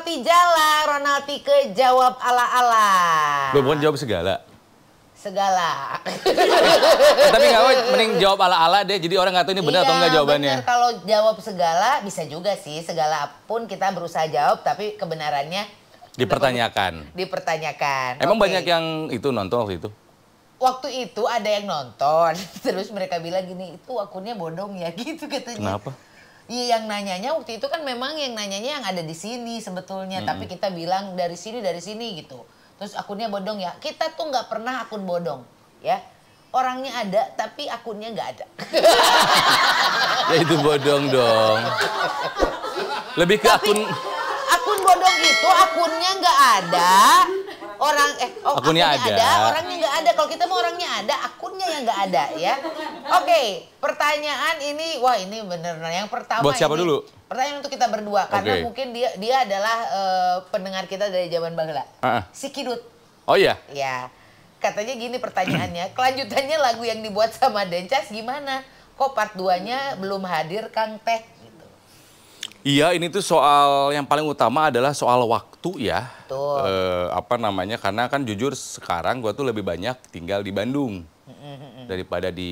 Ronaldi Jala, Ronaldi kejawab ala-ala. Bukan jawab segala. Segala. Tapi nggak, mending jawab ala-ala deh. Jadi orang nggak tahu ini benar atau enggak jawabannya. Bener. Kalau jawab segala bisa juga sih. Segala pun kita berusaha jawab, tapi kebenarannya dipertanyakan. Dipertanyakan. Emang banyak yang itu nonton waktu itu? Waktu itu ada yang nonton, terus mereka bilang gini, itu akunnya bodong ya gitu katanya. Kenapa? Iya, yang nanyanya waktu itu kan memang yang nanyanya yang ada di sini sebetulnya, tapi kita bilang dari sini gitu. Terus akunnya bodong ya. Kita tuh nggak pernah akun bodong, ya. Orangnya ada, tapi akunnya nggak ada. Ya itu bodong dong. Lebih ke akun bodong itu akunnya nggak ada. Akunnya ada, orangnya nggak ada. Kalau kita mau orangnya ada, akunnya yang nggak ada ya. Oke, pertanyaan ini, wah ini bener. Yang pertama buat siapa dulu? Pertanyaan untuk kita berdua, karena mungkin dia adalah pendengar kita dari zaman baheula. Si Kidut. Oh iya? Ya, katanya gini pertanyaannya, kelanjutannya lagu yang dibuat sama Dencas gimana? Kok part 2-nya belum hadir Kang Teh? Iya, ini tuh soal yang paling utama adalah soal waktu ya. Betul. Karena kan jujur sekarang gue tuh lebih banyak tinggal di Bandung daripada di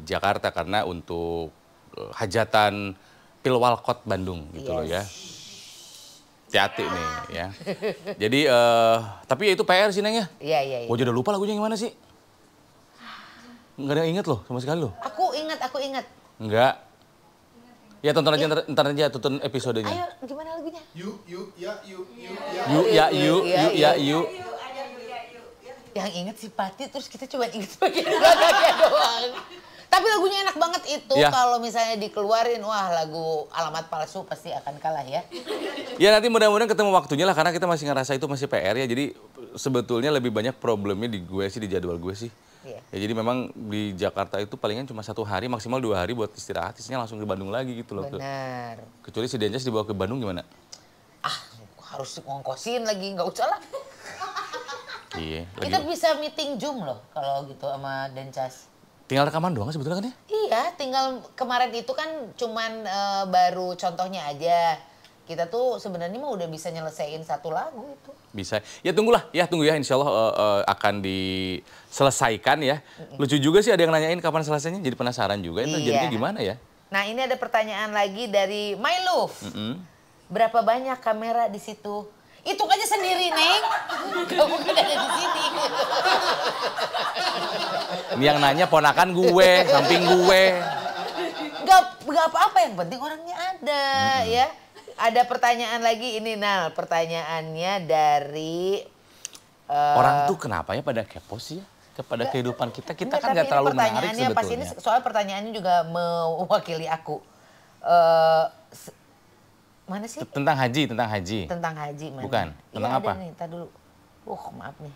Jakarta karena untuk hajatan Pilwalkot Bandung gitu loh ya. Hati-hati nih ya. Jadi, tapi itu PR sih Neng ya. Iya. Gue udah lupa lagunya yang mana sih? Nggak ada yang inget loh sama sekali loh. Aku ingat. Enggak. Ya tonton aja ntar aja tonton episodenya. Ayo gimana lagunya? Yuk. Yang inget si Pati terus kita coba inget bagian belakangnya doang. Tapi lagunya enak banget itu ya. Kalau misalnya dikeluarin wah lagu Alamat Palsu pasti akan kalah ya. Ya nanti mudah-mudahan ketemu waktunya lah karena kita masih ngerasa itu masih PR ya. Jadi sebetulnya lebih banyak problemnya di gue sih, di jadwal gue sih. Ya, jadi memang di Jakarta itu palingan cuma 1 hari, maksimal 2 hari buat istirahat, isinya langsung ke Bandung lagi gitu loh. Benar. Kecuali si Dencas dibawa ke Bandung gimana? Harus ngongkosin lagi, nggak usah lah. Iya. Kita bisa meeting Zoom loh kalau gitu sama Dencas. Tinggal rekaman doang sebetulnya kan ya? Iya, tinggal kemarin itu kan cuman baru contohnya aja. Kita tuh sebenarnya mah udah bisa nyelesain 1 lagu itu. Bisa. Ya tunggu ya insya Allah akan diselesaikan ya. Lucu juga sih ada yang nanyain kapan selesainya, jadi penasaran juga itu jadinya gimana ya. Nah ini ada pertanyaan lagi dari My Love. Berapa banyak kamera di situ? Hitung aja sendiri, Neng. Kamu kan ada di sini. Ini yang nanya ponakan gue, samping gue. Gak apa-apa, yang penting orangnya ada ya. Ada pertanyaan lagi ini Nal, pertanyaannya dari orang tuh kenapa ya pada kepo sih ya kepada kehidupan kita kan nggak terlalu menarik sebetulnya. Pas ini soal pertanyaannya juga mewakili aku. Mana sih? Tentang haji. Tentang haji mana? Bukan, tentang apa? Ada nih, ntar dulu. Maaf nih.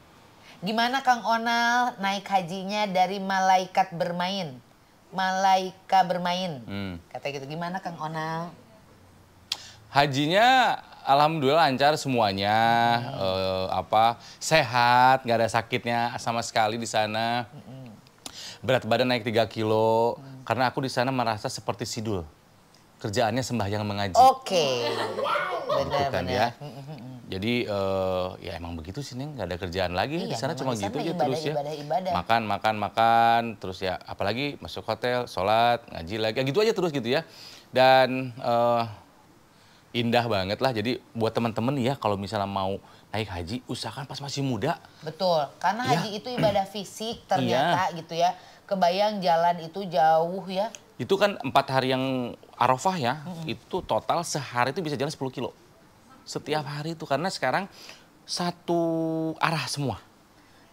Gimana Kang Onal naik hajinya dari malaikat bermain? Malaika bermain. Kata gitu, gimana Kang Onal? Hajinya alhamdulillah lancar semuanya, sehat, nggak ada sakitnya sama sekali di sana. Berat badan naik 3 kilo, karena aku di sana merasa seperti Sidul. Kerjaannya sembahyang mengaji. Oke, benar. Kan ya. Jadi ya emang begitu sih Neng, nggak ada kerjaan lagi di sana cuma gitu aja terus ya. Ibadah. Makan, terus ya apalagi masuk hotel, sholat, ngaji lagi, ya gitu aja terus gitu ya. Dan indah banget lah, jadi buat teman-teman ya kalau misalnya mau naik haji, usahakan pas masih muda. Betul, karena haji itu ibadah fisik ternyata gitu ya. Kebayang jalan itu jauh ya. Itu kan 4 hari yang Arafah ya, itu total sehari itu bisa jalan 10 kilo. Setiap hari itu, karena sekarang satu arah semua.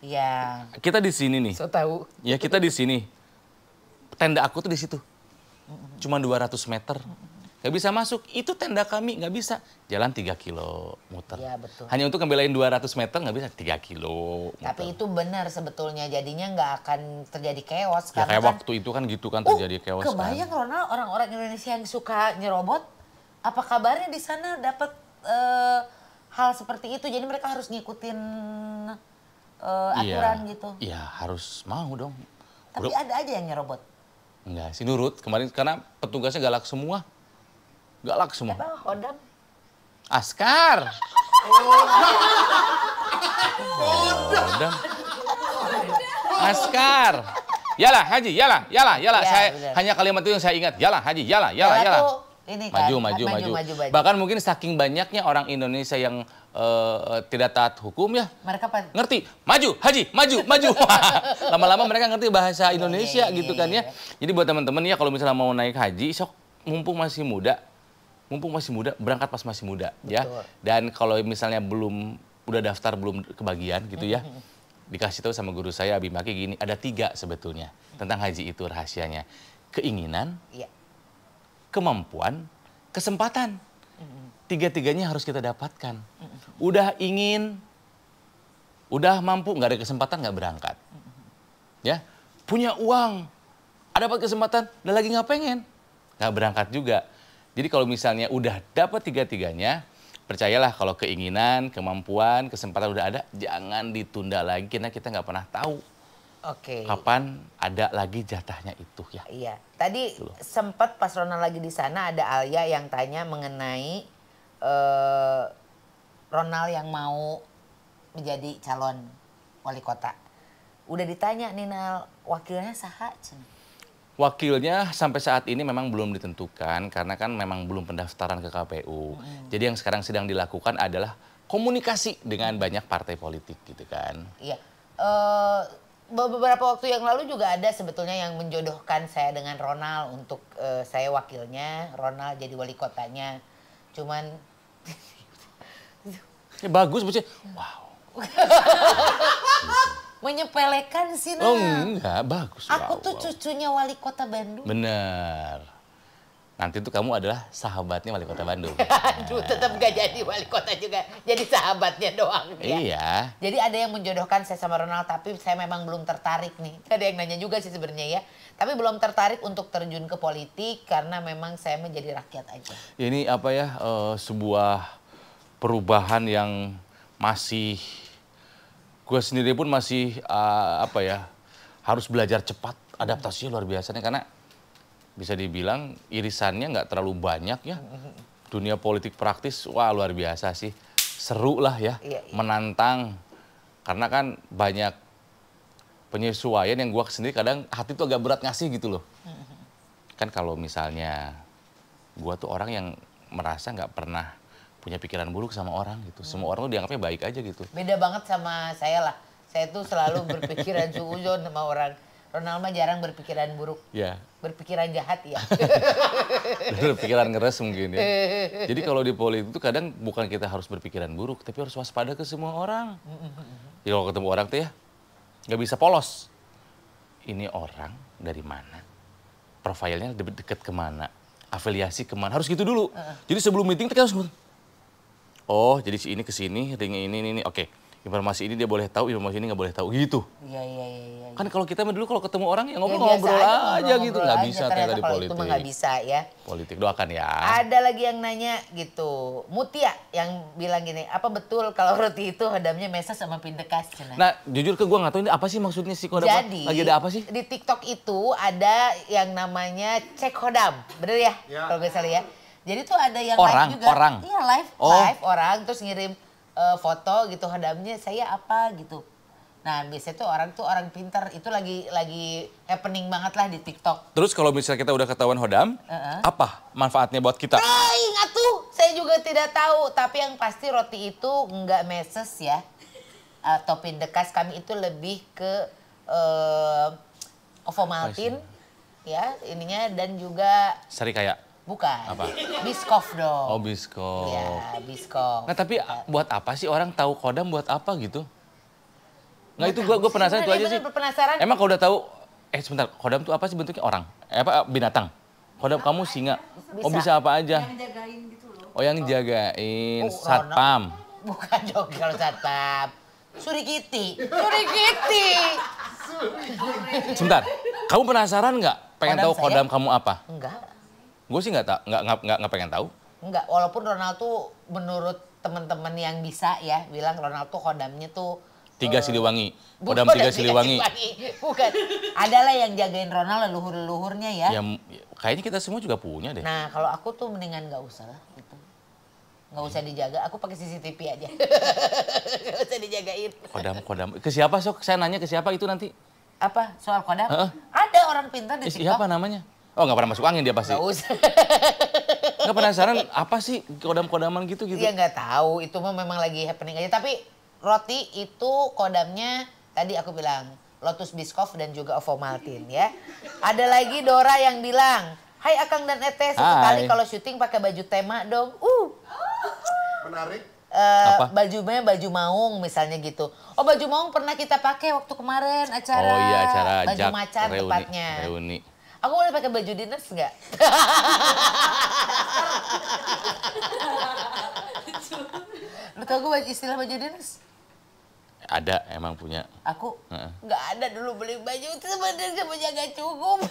Iya. Kita di sini nih. So tahu. Ya kita di sini. Tenda aku tuh di situ. Cuma 200 meter. Gak bisa masuk, itu tenda kami nggak bisa. Jalan 3 kilo muter. Ya, betul. Hanya untuk ngebelain 200 meter nggak bisa 3 kilo muter. Tapi itu benar sebetulnya, jadinya nggak akan terjadi chaos. Ya kayak waktu itu kan gitu kan terjadi chaos. Kebayang Ronald, orang-orang Indonesia yang suka nyerobot, apa kabarnya di sana dapat hal seperti itu? Jadi mereka harus ngikutin aturan gitu. Iya harus mau dong. Tapi ada aja yang nyerobot. Enggak sih, nurut kemarin karena petugasnya galak semua. Galak semua. Apa, Kodam? Askar. Kodam. Askar. Yalah Haji, yalah. Ya, Saya bener. hanya kalimat itu yang saya ingat. Yalah Haji, yalah. Tuh, ini kan, Maju. Bahkan mungkin saking banyaknya orang Indonesia yang tidak taat hukum ya. Mereka Ngerti, maju, Haji, maju. Lama-lama mereka ngerti bahasa Indonesia iya, gitu kan ya. Jadi buat teman-teman ya kalau misalnya mau naik haji, sok mumpung masih muda, berangkat pas masih muda. Ya. Dan kalau misalnya udah daftar belum kebagian gitu ya, dikasih tahu sama guru saya Abi Maki gini, ada 3 sebetulnya tentang haji itu rahasianya. Keinginan, iya. kemampuan, kesempatan. 3-tiganya harus kita dapatkan. Udah ingin, udah mampu, nggak ada kesempatan nggak berangkat. Ya, punya uang, ada dapat kesempatan, udah lagi nggak pengen, nggak berangkat juga. Jadi kalau misalnya udah dapat 3-tiganya, percayalah kalau keinginan, kemampuan, kesempatan udah ada, jangan ditunda lagi karena kita nggak pernah tahu kapan ada lagi jatahnya itu ya. Iya, tadi sempat pas Ronald lagi di sana ada Alia yang tanya mengenai Ronald yang mau menjadi calon wali kota. Udah ditanya nih Nal, wakilnya saha? Wakilnya sampai saat ini memang belum ditentukan karena kan memang belum pendaftaran ke KPU. Jadi yang sekarang sedang dilakukan adalah komunikasi dengan banyak partai politik gitu kan. Iya. Beberapa waktu yang lalu juga ada sebetulnya yang menjodohkan saya dengan Ronald untuk saya wakilnya, Ronald jadi wali kotanya. Cuman ya bagus, maksudnya wow. Menyepelekan sih Oh enggak, bagus. Aku tuh cucunya wali kota Bandung. Bener. Nanti tuh kamu adalah sahabatnya wali kota Bandung. Aduh, tetap gak jadi wali kota juga. Jadi sahabatnya doang. Ya. Iya. Jadi ada yang menjodohkan saya sama Ronald, tapi saya memang belum tertarik nih. Ada yang nanya juga sih sebenarnya ya. Tapi belum tertarik untuk terjun ke politik karena memang saya menjadi rakyat aja. Ini apa ya, sebuah perubahan yang masih, gue sendiri pun masih apa ya, harus belajar cepat, adaptasinya luar biasa nih karena bisa dibilang irisannya nggak terlalu banyak ya. Dunia politik praktis, wah luar biasa sih. Seru lah ya, menantang. Karena kan banyak penyesuaian yang gue sendiri kadang hati tuh agak berat ngasih gitu loh. Kan kalau misalnya gue tuh orang yang merasa nggak pernah punya pikiran buruk sama orang gitu. Semua orang tuh dianggapnya baik aja gitu. Beda banget sama saya lah. Saya tuh selalu berpikiran suuzon sama orang. Ronald mah jarang berpikiran buruk. Ya. Berpikiran jahat ya. Berpikiran ngeres mungkin ya. Jadi kalau di politik itu kadang bukan kita harus berpikiran buruk, tapi harus waspada ke semua orang. Jadi kalau ketemu orang tuh ya, nggak bisa polos. Ini orang dari mana? Profilnya deket kemana? Afiliasi kemana? Harus gitu dulu. Jadi sebelum meeting kita harus, oh jadi si ini kesini, ini, oke. Informasi ini dia boleh tahu, informasi ini nggak boleh tahu, gitu. Iya. Kan kalau kita dulu kalau ketemu orang ya ngobrol-ngobrol aja gitu. Nggak bisa ternyata di politik. Itu mah nggak bisa ya. Politik, doakan ya. Ada lagi yang nanya gitu, Mutia yang bilang gini, apa betul kalau roti itu hodamnya meses sama pindekas? Nah jujur ke gue nggak tahu ini apa sih maksudnya sih kodam. Jadi lagi ada apa sih? Di TikTok itu ada yang namanya cek hodam, bener ya? Kalau nggak salah ya. Jadi tuh ada yang live juga. Iya live orang terus ngirim foto gitu hodamnya saya apa gitu. Nah biasanya tuh orang pintar itu lagi happening banget lah di TikTok. Terus kalau misalnya kita udah ketahuan hodam, apa manfaatnya buat kita? Ingat tuh, saya juga tidak tahu. Tapi yang pasti roti itu nggak meses ya. Atau pindekas, kami itu lebih ke ovomaltin ya ininya dan juga sari kaya. Bukan. Apa? Biskof dong. Oh biskof. Iya biskof. Nah tapi buat apa sih orang tahu kodam buat apa gitu? Nggak itu gue penasaran itu aja sih. Penasaran. Emang kalau udah tahu, sebentar, kodam itu apa sih bentuknya? Orang? Apa binatang? Kodam kamu singa. Oh bisa apa aja? Yang jagain gitu loh. Oh yang jagain, satpam. Bukan dong kalau satpam. Surikiti. Sebentar, kamu penasaran nggak? Pengen tahu kodam kamu apa? Enggak. Gue sih nggak pengen tahu. Enggak, walaupun Ronald tuh menurut teman-teman yang bisa ya bilang Ronald tuh kodamnya tuh 3 Siliwangi, kodam 3 Siliwangi. Bukan, adalah yang jagain Ronald leluhur-leluhurnya ya. Ya kayaknya kita semua juga punya deh. Nah kalau aku tuh mendingan nggak usah lah gitu. Nggak usah dijaga, aku pakai CCTV aja. Nggak usah dijagain. Kodam. Ke siapa sok? Saya nanya ke siapa itu nanti? Apa? Soal kodam? Heeh. Ada orang pintar di TikTok. Siapa namanya? Oh nggak pernah masuk angin dia pasti. Nggak usah. Nggak penasaran apa sih kodam-kodaman gitu? Iya nggak tahu, itu mah memang lagi happening aja. Tapi roti itu kodamnya tadi aku bilang Lotus Biscoff dan juga Ovomaltine ya. Ada lagi Dora yang bilang, Hai Akang dan Ete, sekali kalau syuting pakai baju tema dong. Menarik. Bajunya baju maung misalnya gitu. Oh baju maung pernah kita pakai waktu kemarin acara. Oh iya acara baju macan tepatnya. Reuni. Aku boleh pakai baju dinas nggak? Lu tau gue istilah baju dinas? Ada emang punya. Aku nggak ada dulu beli baju itu sebenarnya punya nggak cukup.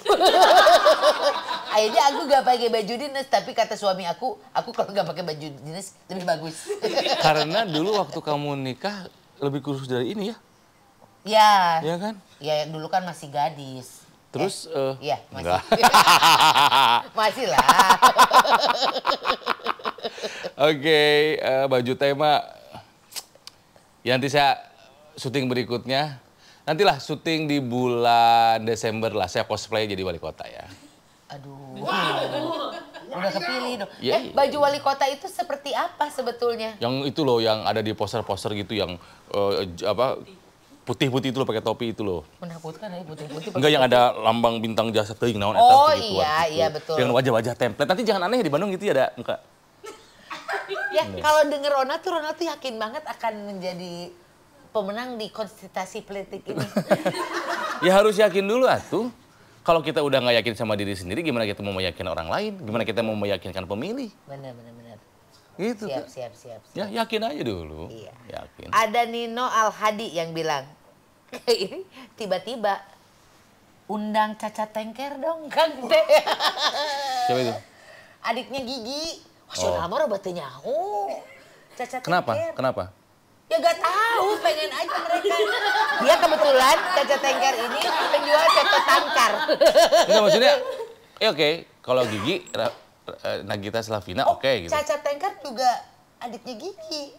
Akhirnya aku nggak pakai baju dinas, tapi kata suami aku kalau nggak pakai baju dinas lebih bagus. Karena dulu waktu kamu nikah lebih kurus dari ini ya? Ya. Iya kan? Ya dulu kan masih gadis. Terus? Iya masih. Enggak. Masih lah. Oke, baju tema. Ya nanti saya syuting berikutnya. Nantilah syuting di bulan Desember lah. Saya cosplay jadi wali kota ya. Aduh. Udah kepilih dong. Ya, baju wali kota itu seperti apa sebetulnya? Yang itu loh, yang ada di poster-poster gitu, yang putih-putih itu loh, pakai topi itu loh. Menakutkan ya putih-putih. Enggak, yang ada lambang bintang jasa teuing naon eta Oh gitu, iya, gitu. iya betul. Yang wajah-wajah template. Nanti jangan aneh ya di Bandung gitu ya ada muka. Ya kalau denger Ronald tuh yakin banget akan menjadi pemenang di konsultasi politik ini. Ya harus yakin dulu atuh. Kalau kita udah nggak yakin sama diri sendiri, gimana kita mau meyakinkan orang lain? Gimana kita mau meyakinkan pemilih? Benar. Gitu. Siap. Ya yakin aja dulu. Iya. Yakin. Ada Nino Al-Hadi yang bilang, ini tiba-tiba undang Caca Tengker dong Kang Teh. Siapa itu? Adiknya Gigi. Wah, sudah lama udah nyaho. Caca Tengker. Kenapa? Ya gak tahu, pengen aja mereka. Dia kebetulan Caca Tengker ini penjual caca tangkar. Enggak maksudnya, oke. Kalau Gigi, Nagita Slavina oke gitu. Caca Tengker juga adiknya Gigi.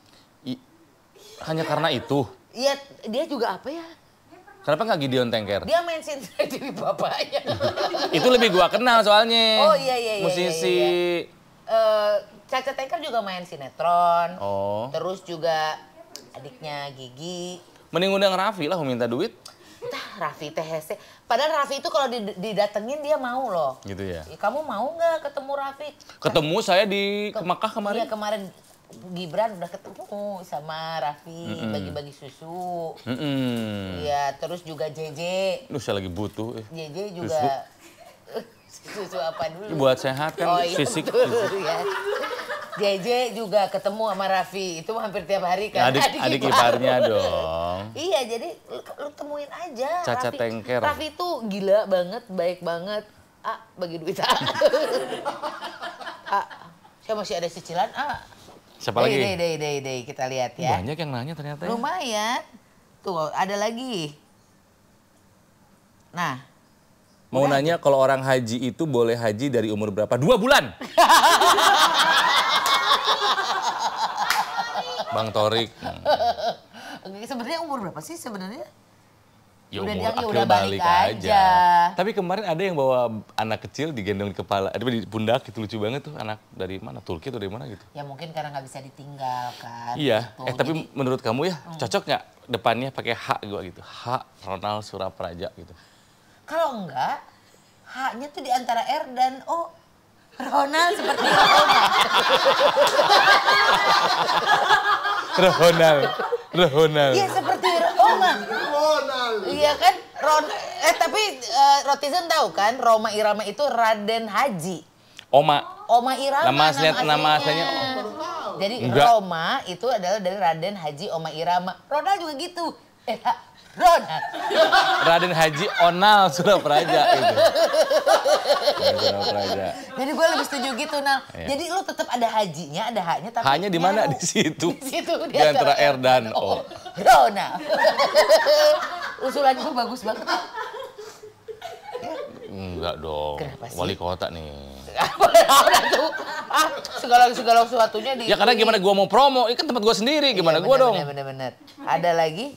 Hanya karena itu? Iya, dia juga apa ya? Kenapa nggak Gideon Tengker? Dia main sinetron jadi bapaknya. Itu lebih gua kenal soalnya. Oh iya. Musisi. Caca Tengker juga main sinetron. Oh. Terus juga adiknya Gigi. Mending undang Raffi lah, minta duit. Entah Raffi THC. Padahal Raffi itu kalau didatengin dia mau loh. Gitu ya. Kamu mau nggak ketemu Raffi? Ketemu saya di Makkah kemarin. Iya kemarin Gibran udah ketemu sama Raffi bagi-bagi susu. Iya terus juga JJ. Saya lagi butuh. JJ juga susu apa dulu? Buat sehat kan, fisik. Ya. JJ juga ketemu sama Raffi, itu hampir tiap hari kan. Adik iparnya dong. Iya, jadi lu temuin aja. Caca Tengker. Raffi tuh gila banget, baik banget. Bagi duit saya masih ada cicilan. Siapa lagi? Deh, kita lihat ya. Banyak yang nanya ternyata. Lumayan. Tuh, ada lagi. Nah. Mau nanya kalau orang haji itu boleh haji dari umur berapa? 2 bulan. Bang Torik. Sebenarnya umur berapa sih sebenarnya? Ya udah balik aja. Tapi kemarin ada yang bawa anak kecil digendong di kepala, di pundak, itu lucu banget tuh, anak dari mana? Turki atau dari mana gitu? Ya mungkin karena nggak bisa ditinggalkan. Iya. Gitu. Tapi menurut kamu ya cocok nggak depannya pakai H gua gitu? H Ronald Surapraja gitu. Kalau enggak, H-nya tuh di antara R dan O. Ronald seperti Roma. Ronald. Iya seperti Roma. Ronald. Iya kan? Tapi Rotizen tahu kan Roma Irama itu Raden Haji. Oma Irama nama aslinya. Jadi Enggak. Roma itu adalah dari Raden Haji Oma Irama. Ronald juga gitu. Ronald. Raden Haji Onal Surapraja itu. Surapraja. Jadi gue lebih setuju gitu, Nal. Iya. Jadi lu tetap ada hajinya, ada haknya, tapi Hanya di mana? nyaru. Di situ. Di situ. Di antara R dan O. Ronald. Usulannya tuh bagus banget. Enggak dong. Kenapa sih? Wali kota nih. segala sesuatunya di. Ya karena gimana gua mau promo, ini kan tempat gua sendiri, gimana Iya, gua dong. Bener. Ada lagi?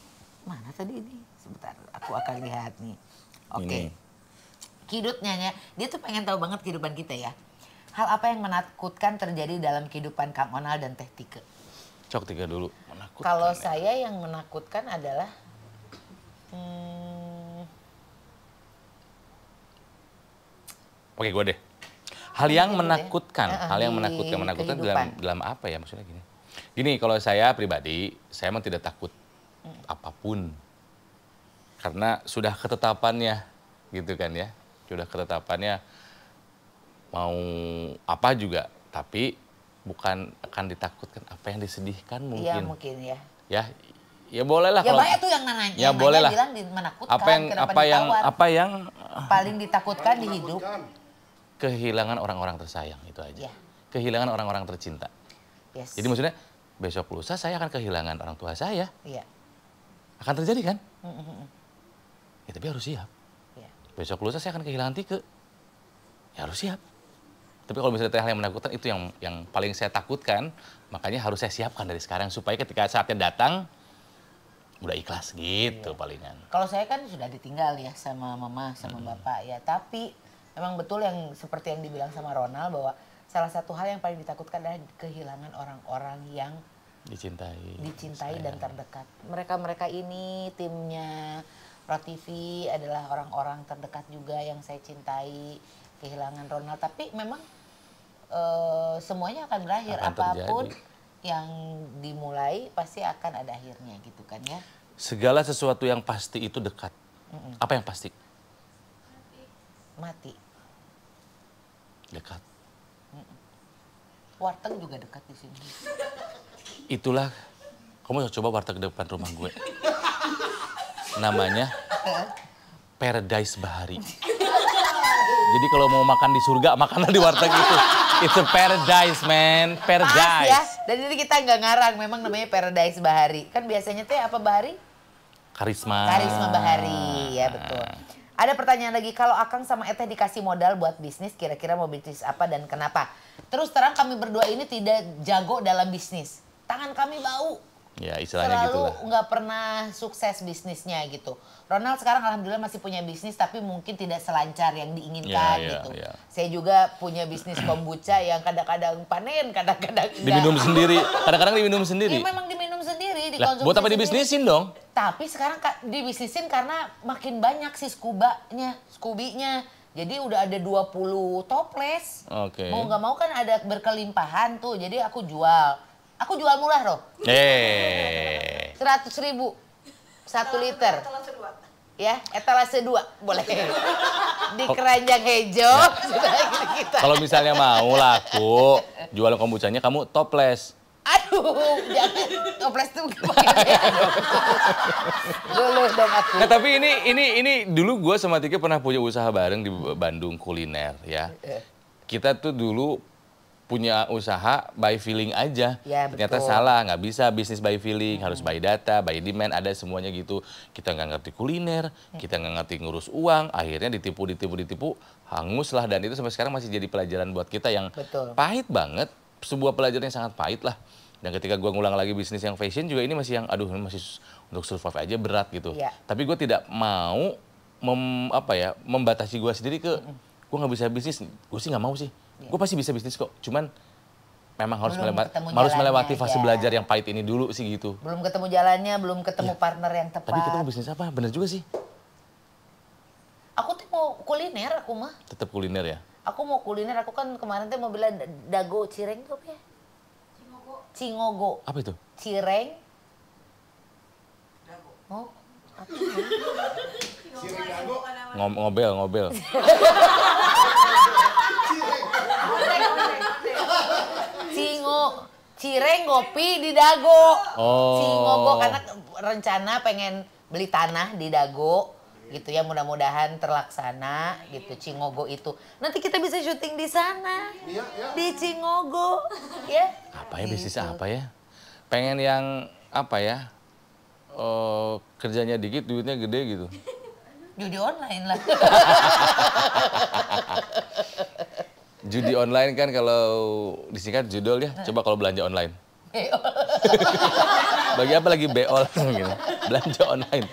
Mana tadi ini? Sebentar, aku akan lihat nih. Oke. Ini. Kidutnya, dia tuh pengen tahu banget kehidupan kita ya. Hal apa yang menakutkan terjadi dalam kehidupan Kang Onal dan Teh Tike? Cok 3 dulu. Menakutkan. Kalau saya yang menakutkan adalah Oke, gue deh. Hal yang Gitu deh. menakutkan, hal yang Di menakutkan kehidupan. dalam apa ya maksudnya gini. Gini, kalau saya pribadi, saya emang tidak takut apapun. Karena sudah ketetapannya, gitu kan ya. Sudah ketetapannya mau apa juga, tapi bukan akan ditakutkan apa yang disedihkan mungkin. Iya mungkin ya. Ya boleh lah Ya kalau banyak tuh yang nanya, ya boleh lah. bilang menakutkan, kenapa ditawar. apa yang Paling ditakutkan di hidup. kehilangan orang-orang tersayang itu aja. Ya. Kehilangan orang-orang tercinta. Yes. Jadi maksudnya besok lusa saya akan kehilangan orang tua saya. Iya. Akan terjadi kan? Ya, tapi harus siap. Iya. Besok lusa saya akan kehilangan Tike. Ya harus siap. Tapi kalau misalnya hal yang menakutkan itu yang paling saya takutkan, makanya harus saya siapkan dari sekarang supaya ketika saatnya datang udah ikhlas gitu palingan. Kalau saya kan sudah ditinggal ya sama mama, sama bapak ya. Tapi memang betul yang seperti yang dibilang sama Ronald bahwa salah satu hal yang paling ditakutkan adalah kehilangan orang-orang yang dicintai dan terdekat. Mereka ini timnya ProTV adalah orang-orang terdekat juga yang saya cintai. Kehilangan Ronald, tapi memang semuanya akan berakhir. Akan Apapun terjadi. yang dimulai pasti akan ada akhirnya gitu kan ya. Segala sesuatu yang pasti itu dekat. Apa yang pasti? Mati. Dekat. Warteg juga dekat di sini. Itulah, kamu coba warteg depan rumah gue. Namanya Paradise Bahari. Jadi kalau mau makan di surga, makanlah di warteg itu. It's a paradise, man. Pas Paradise. ya, dan ini kita nggak ngarang, memang namanya Paradise Bahari. Kan biasanya teh apa Bahari? Karisma. Karisma Bahari, ya betul. Ada pertanyaan lagi, kalau Akang sama Eteh dikasih modal buat bisnis, kira-kira mau bisnis apa dan kenapa? Terus terang kami berdua ini tidak jago dalam bisnis. Tangan kami bau. Ya istilahnya Selalu gitulah. nggak pernah sukses bisnisnya gitu. Ronald sekarang alhamdulillah masih punya bisnis tapi mungkin tidak selancar yang diinginkan Ya, gitu. ya. Saya juga punya bisnis kombucha yang kadang-kadang panen, kadang-kadang enggak. Diminum sendiri. Kadang-kadang diminum Ya sendiri. memang diminum sendiri, Lah, dikonsumsi buat apa sendiri. dibisnisin dong? Tapi sekarang dibisnisin karena makin banyak sih skubinya. Jadi udah ada 20 toples. Oke. Mau nggak mau kan ada berkelimpahan tuh. Jadi aku jual. Aku jual murah loh. 100.000 1 liter. Ya, etalase 2 boleh. Di keranjang hijau sudah kita. Kalau misalnya mau laku, jual kombuchanya kamu toples. Aduh, jangan toples tuh pakai dulu dong aku. Nah tapi ini dulu gue sama Tike pernah punya usaha bareng di Bandung kuliner ya. Kita tuh dulu punya usaha by feeling aja. Ya, Ternyata betul. salah, nggak bisa bisnis by feeling, harus by data, by demand, ada semuanya gitu. Kita nggak ngerti kuliner, kita nggak ngerti ngurus uang, akhirnya ditipu, hangus lah. Dan itu sampai sekarang masih jadi pelajaran buat kita yang Betul. pahit banget, sebuah pelajaran yang sangat pahit lah. Dan ketika gue ngulang lagi bisnis yang fashion juga ini masih yang, aduh ini masih untuk survive aja berat gitu. Ya. Tapi gue tidak mau membatasi gue sendiri ke, gue nggak bisa bisnis, gue sih nggak mau sih. Gue pasti bisa bisnis kok, cuman memang harus Belum ketemu melewati jalannya fase aja. belajar yang pahit ini dulu sih gitu. Belum ketemu jalannya, belum ketemu partner yang tepat. Tadi kita mau bisnis apa? Bener juga sih. Aku tuh mau kuliner aku mah. Tetap kuliner ya. Aku mau kuliner, aku kan kemarin tuh mau bilang dago cireng tuh apa ya? Cingogo. Apa itu? Cireng. Oh, apa ya? Ngobel. Cireng ngopi di Dago. Oh. Cingogo karena rencana pengen beli tanah di Dago gitu ya, mudah-mudahan terlaksana gitu Cingogo itu. Nanti kita bisa syuting di sana. Iya, iya. Di Cingogo ya. Apa ya bisnis Gitu. apa ya? Pengen yang apa ya? Kerjanya dikit, duitnya gede gitu. Judi online lah. Judi online kan kalau disingkat judol ya, coba kalau belanja online. Bagi apa lagi beol gitu. Belanja online.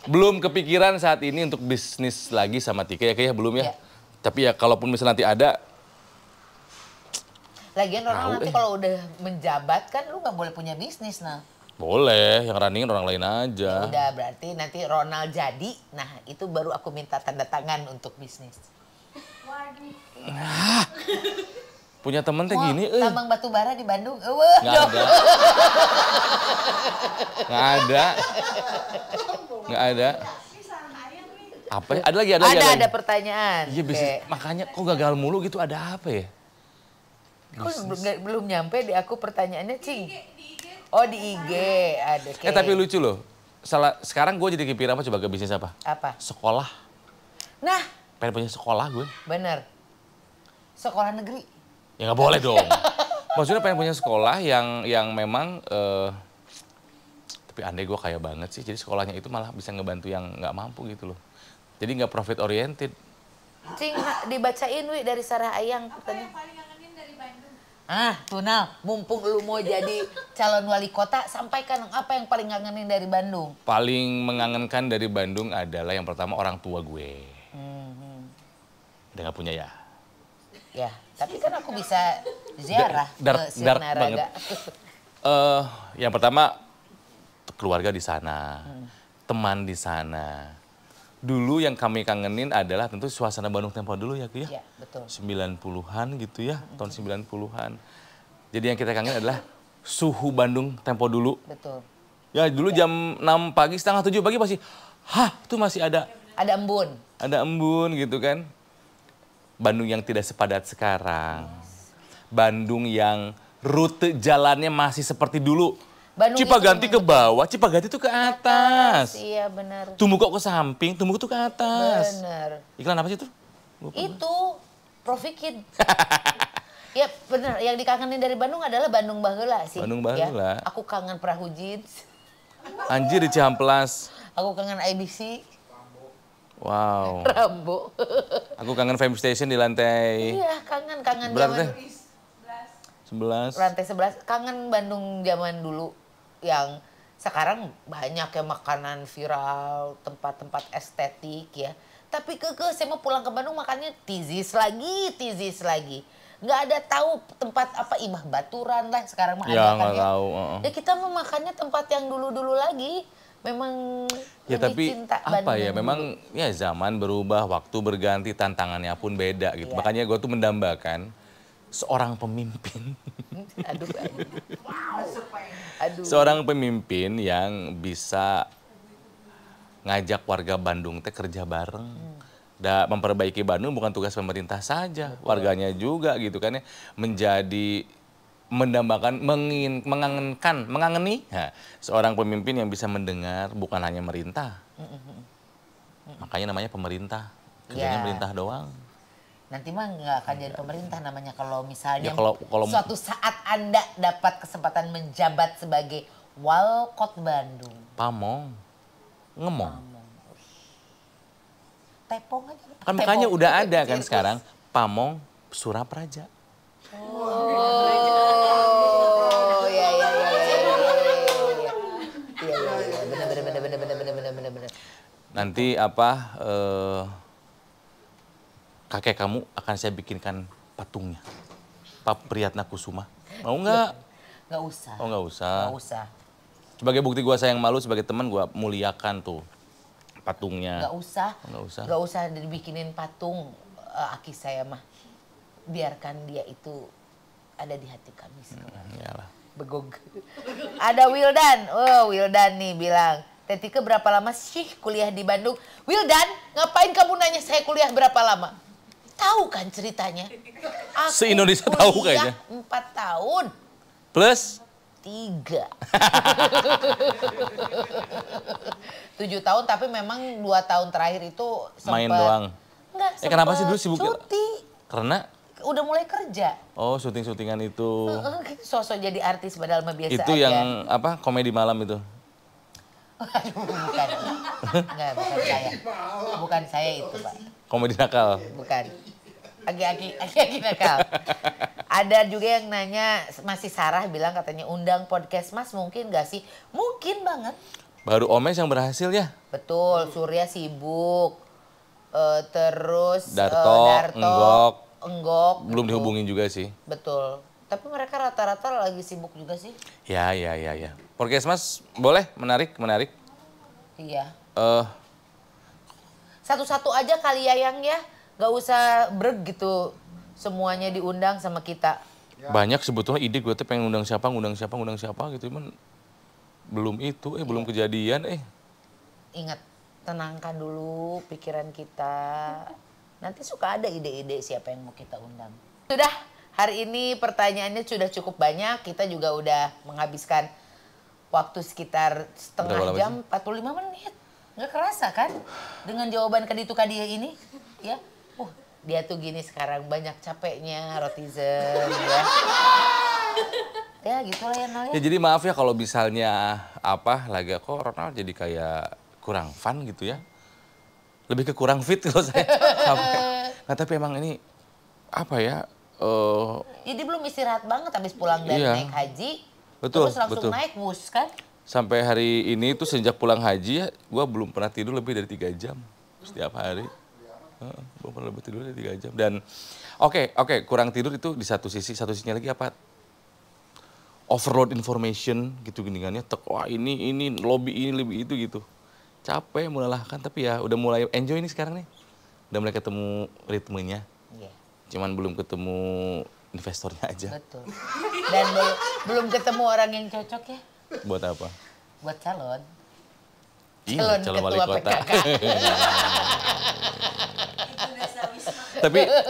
Belum kepikiran saat ini untuk bisnis lagi sama Tika ya, kayaknya belum ya. Tapi ya kalaupun misalnya nanti ada. Lagian orang nanti kalau udah menjabat kan lu nggak boleh punya bisnis nah. Boleh, yang running orang lain aja. Ya udah berarti nanti Ronald jadi, nah itu baru aku minta tanda tangan untuk bisnis. Punya temen teh gini, tambang batu bara di Bandung, nggak ada. Nggak ada. Nggak ada. Apa ya? Ada lagi. Ada pertanyaan. Iya, bisnis. Makanya kok gagal mulu gitu, ada apa ya? Kok belum nyampe di aku pertanyaannya, Cing. Oh, di IG ada. Tapi lucu loh. Sekarang gue jadi kepikiran apa coba ke bisnis apa? Apa? Sekolah. Nah. Pengen punya sekolah gue. Bener. Sekolah negeri. Ya nggak boleh dong. Maksudnya pengen punya sekolah yang memang, tapi andai gue kaya banget sih, jadi sekolahnya itu malah bisa ngebantu yang nggak mampu gitu loh. Jadi nggak profit oriented. Cing, dibacain Wi dari Sarah Ayang. Apa yang paling kangenin dari Bandung? Tunal, mumpung lu mau jadi calon wali kota, sampaikan apa yang paling kangenin dari Bandung. Paling mengangenkan dari Bandung adalah yang pertama orang tua gue. Udah nggak punya ya. Ya, tapi kan aku bisa ziarah ke dark Naraga. banget. Yang pertama keluarga di sana, teman di sana. Dulu yang kami kangenin adalah tentu suasana Bandung tempo dulu ya, Ki ya. Iya, betul. 90-an gitu ya, tahun 90-an. Jadi yang kita kangen adalah suhu Bandung tempo dulu. Betul. Ya dulu jam 6 pagi, setengah 7 pagi tuh masih ada. Ada embun. Ada embun gitu kan. Bandung yang tidak sepadat sekarang. Bandung yang rute jalannya masih seperti dulu. Cipaganti ke bawah, Cipaganti tuh ke atas. Iya benar. Tumbuh kok ke samping, tumbuh tuh ke atas. Benar. Iklan apa sih itu? Itu Profikid. Ya benar, yang dikangenin dari Bandung adalah Bandung baheula sih. Bandung baheula. Ya. Aku kangen perahu jeans. Anjir di Cihamplas. Aku kangen IBC. Wow. Rambo. Aku kangen Fame Station di lantai. Iya, kangen berapa zaman. 11. Lantai 11. Kangen Bandung zaman dulu yang sekarang banyak ya makanan viral, tempat-tempat estetik ya. Tapi saya mau pulang ke Bandung makannya tizis lagi. Nggak ada tahu tempat apa Imah Baturan lah sekarang mah ya, ada kan nggak ya. tahu. Ya kita mau makannya tempat yang dulu-dulu lagi. Memang ya tapi cinta apa ya, dulu. memang ya zaman berubah, waktu berganti, tantangannya pun beda gitu. Iya. Makanya gue tuh mendambakan seorang pemimpin. Aduh. Seorang pemimpin yang bisa ngajak warga Bandung teh kerja bareng. Memperbaiki Bandung bukan tugas pemerintah saja, warganya juga gitu kan ya. Menjadi mendambakan, mengangeni seorang pemimpin yang bisa mendengar bukan hanya merintah. Makanya namanya pemerintah, kerjanya merintah doang. Nanti mah nggak akan jadi pemerintah namanya kalau misalnya Ya, kalau suatu saat Anda dapat kesempatan menjabat sebagai Walkot Bandung. Pamong, ngemong. Tepong aja. Kan makanya udah ada kan sekarang Pamong Surapraja. Oh, ya. Bener. Nanti kakek kamu akan saya bikinkan patungnya. Pak Priyatna Kusuma. Mau nggak? Nggak usah. Oh nggak usah. Nggak usah. Sebagai bukti gua sayang malu, sebagai teman gua muliakan tuh patungnya. Nggak usah. Nggak usah. Nggak usah dibikinin patung aki saya mah. Biarkan dia itu ada di hati kami sekarang. Iyalah. Begog. Ada Wildan. Oh, Wildan nih bilang, Tetika berapa lama sih kuliah di Bandung? Wildan, ngapain kamu nanya saya kuliah berapa lama? Tahu kan ceritanya? Aku Se-Indonesia tahu kayaknya. 4 tahun. Plus 3. 7 tahun, tapi memang 2 tahun terakhir itu sempat main doang. Enggak, Kenapa sih dulu sibuk? cuti. Karena Udah mulai kerja. oh syuting-syutingan itu. Sosok jadi artis padahal mah biasa Itu aja. yang apa? Komedi malam itu. Aduh, bukan. Enggak, bukan saya. Bukan saya itu, Pak. Komedi nakal. Bukan. Aki-aki nakal. Ada juga yang nanya, masih Sarah bilang katanya undang podcast Mas mungkin gak sih? Mungkin banget. Baru Omes yang berhasil ya. Betul, Surya sibuk. Terus Darto, Enggok. Belum gitu. dihubungin juga sih. Betul. Tapi mereka rata-rata lagi sibuk juga sih. Ya. Podcast Mas boleh, menarik. Iya. Eh, Satu-satu aja kali ya yang ya. Gak usah breg gitu. Semuanya diundang sama kita. Banyak sebetulnya ide gue tuh pengen undang siapa gitu. Cuman belum kejadian. Ingat, tenangkan dulu pikiran kita. Nanti suka ada ide-ide siapa yang mau kita undang. Sudah, hari ini pertanyaannya sudah cukup banyak. Kita juga udah menghabiskan waktu sekitar setengah jam, 45 menit. Nggak kerasa kan? Dengan jawaban kaditu kadia ini. Ya, dia tuh gini sekarang banyak capeknya, Rotizen ya. Ya gitulah ya Nol ya. Ya jadi maaf ya kalau misalnya kok Ronald jadi kayak kurang fun gitu ya. Lebih ke kurang fit kalau saya. Nah tapi emang ini Jadi belum istirahat banget habis pulang dari naik haji. Betul, terus langsung naik bus kan. Sampai hari ini tuh sejak pulang haji ya, gue belum pernah tidur lebih dari 3 jam setiap hari. Belum pernah lebih tidur dari 3 jam. Dan oke, kurang tidur itu di satu sisinya lagi overload information gitu gini-gininya. Wah ini lobby itu gitu. Capek, melelahkan, tapi ya udah mulai enjoy nih sekarang nih. Udah mulai ketemu ritmenya. Yeah. Cuman belum ketemu investornya aja. Betul. Dan belum ketemu orang yang cocok ya. Buat apa? Buat calon. Iya, calon wali kota.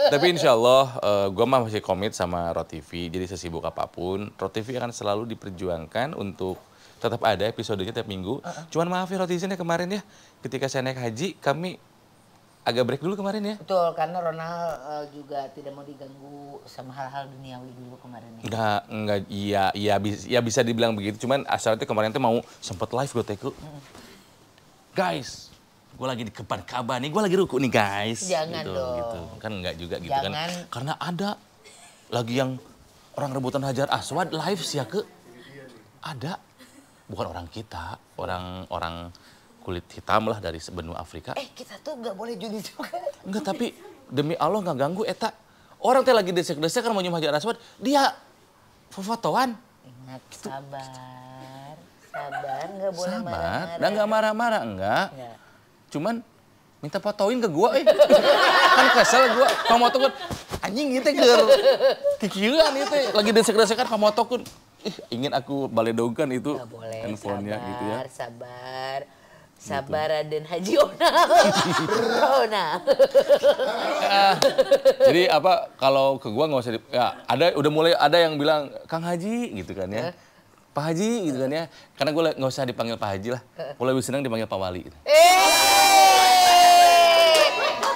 tapi insya Allah gue masih komit sama ROTV. Jadi sesibuk apapun, ROTV akan selalu diperjuangkan untuk tetap ada episodenya tiap minggu. Cuman maaf ya Rotizen ya kemarin ya, ketika saya naik haji kami agak break dulu kemarin ya. Betul, karena Ronald juga tidak mau diganggu sama hal-hal duniawi dulu kemarin ya. Enggak, iya bisa dibilang begitu. Cuman asalnya kemarin tuh mau sempet live gue teku. Guys, gue lagi di depan Ka'bah nih, gue lagi ruku nih guys. Jangan gitu, dong. Gitu. Kan enggak juga gitu Jangan. kan. Karena ada lagi yang orang rebutan Hajar Aswad live sih ya ke. Ada. Bukan orang kita, orang kulit hitam lah dari benua Afrika. Kita tuh nggak boleh judi juga. Enggak, tapi demi Allah nggak ganggu eta. Orang teh lagi desek-desek kan mau nyium Hajar Aswad, dia fotoan. Ingat, sabar, nggak boleh marah-marah. Dan nggak marah-marah, enggak. Cuman minta fotoin ke gua, kan kesel gua, pamotokun, anjing gitu kikiran itu, lagi desek-desekan pamotokun. Ingin aku baledogan itu handphonenya gitu ya. Sabar Raden Haji Ronald. Jadi kalau ke gua nggak usah udah mulai ada yang bilang Kang Haji gitu kan ya. Pak Haji gitu kan ya. Karena gua nggak usah dipanggil Pak Haji lah. Gua lebih senang dipanggil Pak Wali.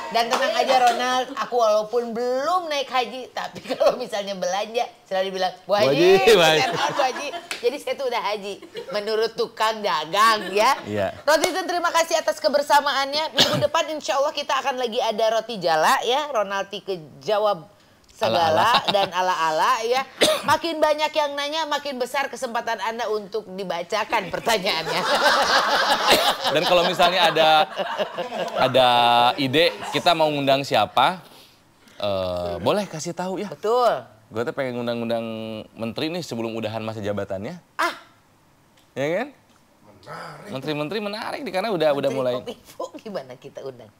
Dan tenang aja Ronald, aku walaupun belum naik haji, tapi kalau misalnya belanja selalu dibilang, Bu Haji. Jadi saya tuh udah haji, menurut tukang dagang ya. Iya. Rotizen terima kasih atas kebersamaannya. Minggu depan insya Allah kita akan lagi ada roti jala ya. Ronald kejawab segala dan ala-ala ya. Makin banyak yang nanya, makin besar kesempatan Anda untuk dibacakan pertanyaannya. Dan kalau misalnya ada ide kita mau ngundang siapa, boleh kasih tahu ya. Betul. Gue tuh pengen ngundang menteri nih sebelum udahan masa jabatannya. Ya kan? Menarik. Menteri-menteri menarik nih karena udah mulai. Kominfo gimana kita undang?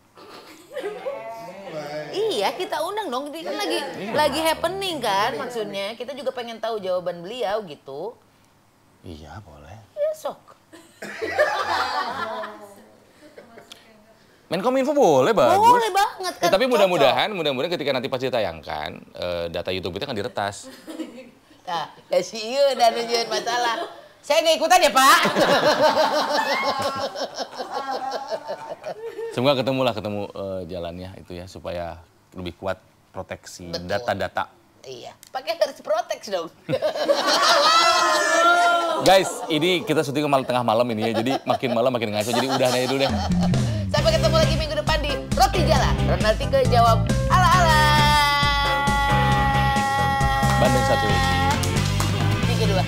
Iya, kita undang dong. Ini kan lagi happening kan maksudnya. Kita juga pengen tahu jawaban beliau gitu. Iya, boleh. Ya, sok. Menkominfo boleh, bagus. Boleh banget kan. Tapi mudah-mudahan ketika nanti pas ditayangkan, data YouTube kita kan diretas. Nah, ya sih dan nunjukin masalah. Saya nggak ikutan ya, Pak. Semoga ketemu jalannya itu ya supaya lebih kuat proteksi data-data. Iya, pakai harus proteksi dong. Guys, ini kita syuting tengah malam ini ya, jadi makin malam makin ngaco, jadi udah aja dulu deh. Sampai ketemu lagi minggu depan di Roti Jala. Ronald Tike jawab ala-ala. tuh. Ini kedua.